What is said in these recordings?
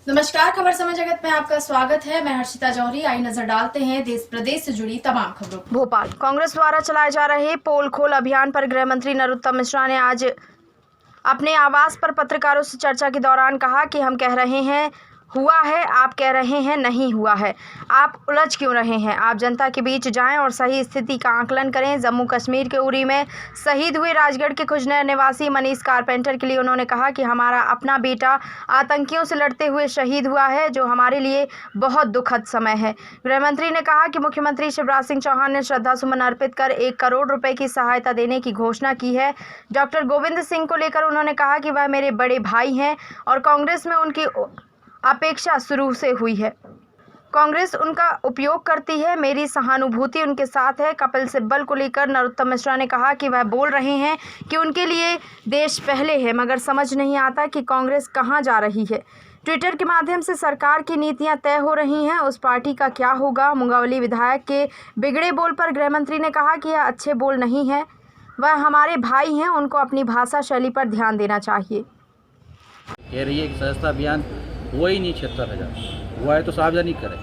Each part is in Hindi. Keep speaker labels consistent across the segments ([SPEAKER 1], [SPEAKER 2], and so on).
[SPEAKER 1] नमस्कार, खबर समय जगत में आपका स्वागत है। मैं हर्षिता जौहरी। आई नजर डालते हैं देश प्रदेश से जुड़ी तमाम खबरों। भोपाल कांग्रेस द्वारा चलाए जा रहे पोल खोल अभियान पर गृह मंत्री नरोत्तम मिश्रा ने आज अपने आवास पर पत्रकारों से चर्चा के दौरान कहा कि हम कह रहे हैं हुआ है, आप कह रहे हैं नहीं हुआ है। आप उलझ क्यों रहे हैं? आप जनता के बीच जाएं और सही स्थिति का आकलन करें। जम्मू कश्मीर के उरी में शहीद हुए राजगढ़ के खुजनैर निवासी मनीष कारपेंटर के लिए उन्होंने कहा कि हमारा अपना बेटा आतंकियों से लड़ते हुए शहीद हुआ है, जो हमारे लिए बहुत दुखद समय है। गृह मंत्री ने कहा कि मुख्यमंत्री शिवराज सिंह चौहान ने श्रद्धासुमन अर्पित कर 1 करोड़ रुपए की सहायता देने की घोषणा की है। डॉक्टर गोविंद सिंह को लेकर उन्होंने कहा कि वह मेरे बड़े भाई हैं और कांग्रेस में उनकी अपेक्षा शुरू से हुई है। कांग्रेस उनका उपयोग करती है, मेरी सहानुभूति उनके साथ है। कपिल सिब्बल को लेकर नरोत्तम मिश्रा ने कहा कि वह बोल रहे हैं कि उनके लिए देश पहले है, मगर समझ नहीं आता कि कांग्रेस कहां जा रही है। ट्विटर के माध्यम से सरकार की नीतियां तय हो रही हैं, उस पार्टी का क्या होगा। मुंगावली विधायक के बिगड़े बोल पर गृह मंत्री ने कहा कि यह अच्छे बोल नहीं है, वह हमारे भाई हैं, उनको अपनी भाषा शैली पर ध्यान देना चाहिए।
[SPEAKER 2] कह रही है कि सदस्यता अभियान हुआ ही नहीं, 76,000 हुआ है तो सार्वजनिक करें।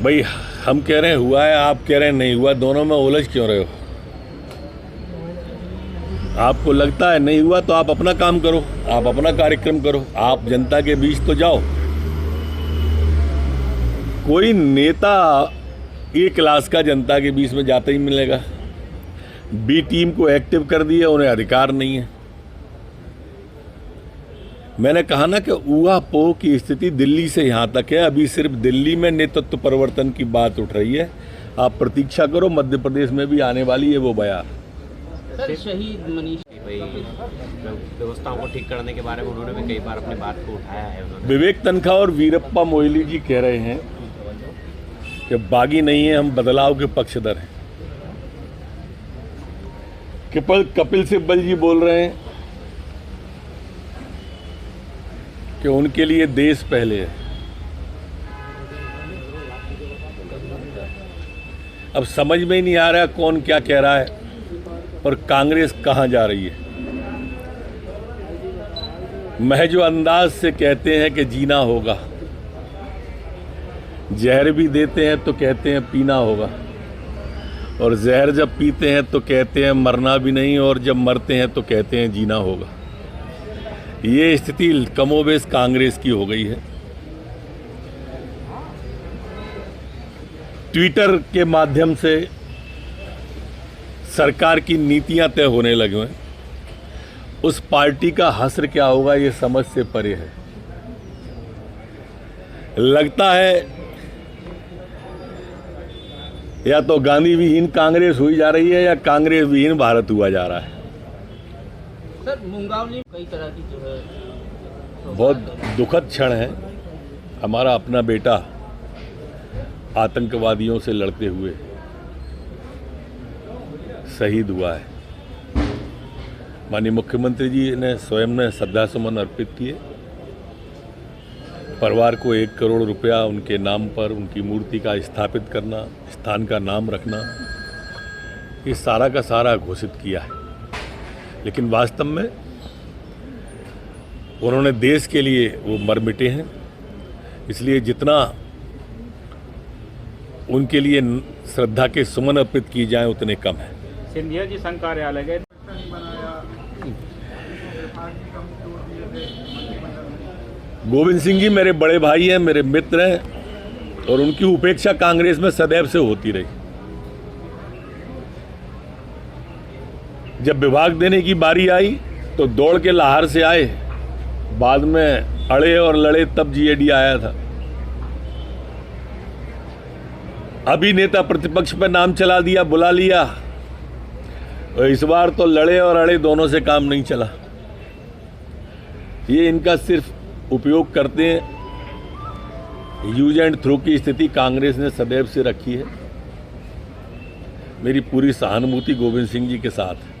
[SPEAKER 3] भाई हम कह रहे हैं हुआ है, आप कह रहे हैं नहीं हुआ, दोनों में उलझ क्यों रहे हो? आपको लगता है नहीं हुआ तो आप अपना काम करो, आप अपना कार्यक्रम करो, आप जनता के बीच तो जाओ। कोई नेता ए क्लास का जनता के बीच में जाता ही मिलेगा। बी टीम को एक्टिव कर दिया, उन्हें अधिकार नहीं है। मैंने कहा ना कि ऊहापोह की स्थिति दिल्ली से यहाँ तक है। अभी सिर्फ दिल्ली में नेतृत्व परिवर्तन की बात उठ रही है। आप प्रतीक्षा करो, मध्य प्रदेश में भी आने वाली है वो बयान।
[SPEAKER 2] शहीद मनीष भाई व्यवस्थाओं को ठीक करने के बारे में उन्होंने भी कई बार अपनी बात को उठाया है।
[SPEAKER 3] विवेक तनखा और वीरप्पा मोइली जी कह रहे हैं कि बागी नहीं है, हम बदलाव के पक्षधर हैं। कपिल सिब्बल जी बोल रहे हैं कि उनके लिए देश पहले है। अब समझ में ही नहीं आ रहा कौन क्या कह रहा है और कांग्रेस कहां जा रही है। महज अंदाज से कहते हैं कि जीना होगा, जहर भी देते हैं तो कहते हैं पीना होगा, और जहर जब पीते हैं तो कहते हैं मरना भी नहीं, और जब मरते हैं तो कहते हैं जीना होगा। ये स्थिति कमोबेश कांग्रेस की हो गई है। ट्विटर के माध्यम से सरकार की नीतियां तय होने लगे हैं। उस पार्टी का हश्र क्या होगा ये समझ से परे है। लगता है या तो गांधी विहीन कांग्रेस हुई जा रही है या कांग्रेस विहीन भारत हुआ जा रहा है।
[SPEAKER 2] सर मुंगावली कई तरह की जो है
[SPEAKER 3] बहुत दुखद क्षण है। हमारा अपना बेटा आतंकवादियों से लड़ते हुए शहीद हुआ है। माननीय मुख्यमंत्री जी ने स्वयं ने श्रद्धासुमन अर्पित किए। परिवार को 1 करोड़ रुपया उनके नाम पर उनकी मूर्ति का स्थापित करना, स्थान का नाम रखना, ये सारा का सारा घोषित किया है। लेकिन वास्तव में उन्होंने देश के लिए वो मर मिटे हैं, इसलिए जितना उनके लिए श्रद्धा के सुमन अर्पित की जाए उतने कम है।
[SPEAKER 2] सिंधिया जी संघ कार्यालय गए,
[SPEAKER 3] गोविंद सिंह जी मेरे बड़े भाई हैं, मेरे मित्र हैं, और उनकी उपेक्षा कांग्रेस में सदैव से होती रही। जब विभाग देने की बारी आई तो दौड़ के लाहौर से आए, बाद में अड़े और लड़े तब जीएडी आया था। अभी नेता प्रतिपक्ष पर नाम चला दिया, बुला लिया, और इस बार तो लड़े और अड़े दोनों से काम नहीं चला। ये इनका सिर्फ उपयोग करते हैं। यूज एंड थ्रो की स्थिति कांग्रेस ने सदैव से रखी है। मेरी पूरी सहानुभूति गोविंद सिंह जी के साथ है।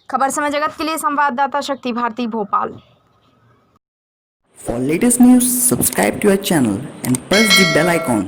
[SPEAKER 1] खबर समय जगत के लिए संवाददाता शक्ति Bharti, Bhopal.
[SPEAKER 4] For latest news, subscribe to our channel and press the bell icon.